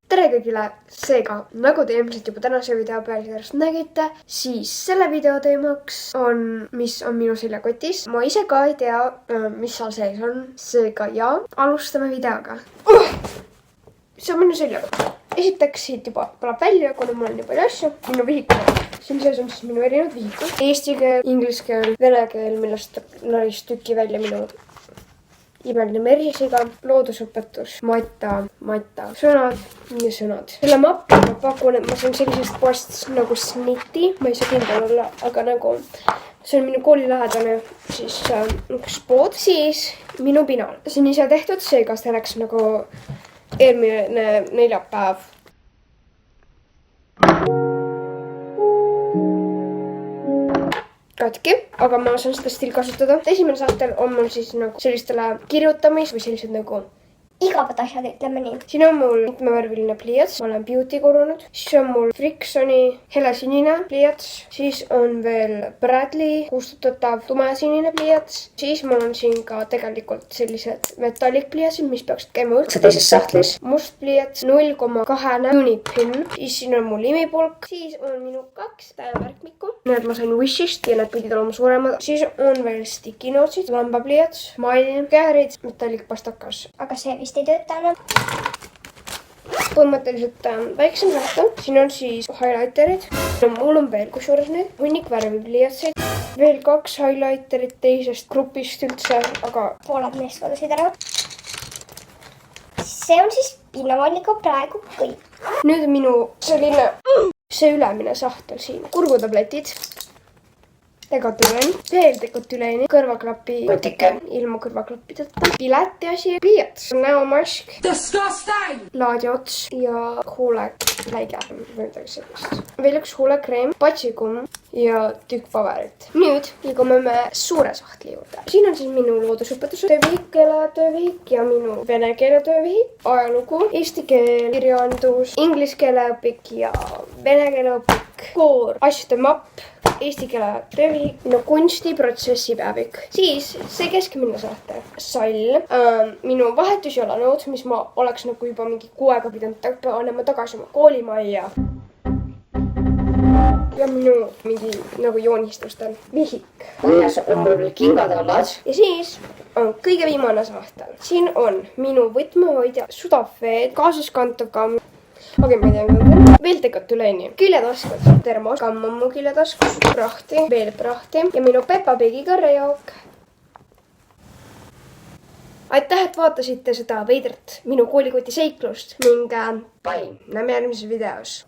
tere kõigile, seega nagu te ilmselt juba tänase video pealkirjast nägite, siis selle video teemaks on, mis on minu seljakotis. Ma ise ka ei tea, mis seal sees on, seega ja alustame videoga. See on minu seljakott. Esiteks siit juba palab välja, kuna mul on nii palju asju. Minu vihikuid. Siin sees on siis minu erinevad vihikud. Eesti keel, inglise keel, vene keel, millest naris tüki välja minu imeline merisiga, loodusõpetus, matta, sõnad ja sõnad. Selle mappi ma pakun, et ma saan sellisest poest nagu Sniti, ma ei saa kindel olla, aga nagu see on minu kooli lähedane siis üks pood. Siis minu pinal. See on ise tehtud, seega see läks nagu eelmine neljapäev. Katki, aga ma saan seda stiil kasutada. Esimene sahtel on mul siis nagu sellistele kirjutamis või sellised nagu igavad asjad, ütleme nii. Siin on mul mitmevärviline pliiats, ma olen Beauty korunud. Siis on mul Frictioni helesinine pliiats. Siis on veel Bradley kustutatav tumesinine pliiats. Siis mul on siin ka tegelikult sellised metallic pliiatsid, mis peaksid käima üldse teises sahtlis. Must pliiats, 0,2 unipin. Siis siin on mul imipulk. Siis on minu 2 märkmikku. Need ma sain Wishist ja need pidid olema suuremad. Siis on veel sticky notes'id, lambapliiats, malm, käärid, metallic pastakas. Aga see vist ei tööta enam. Põhimõtteliselt väiksem sahtel. Siin on siis highlighterid. Mul on veel kusjuures need hunnik värvipliiatseid. Veel 2 highlighterit teisest grupist üldse, aga pooled neist kadusid ära. See on siis pinnavalliga praegu kõik. Nüüd minu selline see ülemine sahtel siin. Kurgutabletid. Dekotüleeni, veel dekotüleeni, kõrvaklapi kotike ilma kõrvaklappideta, pileti asi, pliiats, näomask, laadiots ja huuleläige või midagi sellist. Veel üks huulekreem, patsikumm ja tükk paberit. Nüüd liigume me suure sahtli juurde. Siin on siis minu loodusõpetuse töövihik, keeletöövihik ja minu vene keele töövihik, ajalugu, eesti keel, kirjandus, inglise keele õpik ja vene keele õpik, koor, asjade mapp, eesti keele töövihik, minu kunstiprotsessi päevik. Siis see keskmine sahtel, sall, minu vahetusjalanõud, mis ma oleks nagu juba mingi 6 aega pidanud panema tagasi oma koolimajja. Ja minu mingi nagu joonistuste vihik. Milles on mul kingatallad. Ja siis on kõige viimane sahtel. Siin on minu võtmehoidja Sudafed, kaasaskantav kamm. Okei, ma ei tea, veel dekotüleeni. Küljetaskud, termos, kamm on mu küljetaskus, prahti, veel prahti ja minu Peppa Pigiga reok. Aitäh, et vaatasite seda veidrat minu koolikoti seiklust ning bye, näeme järgmises videos.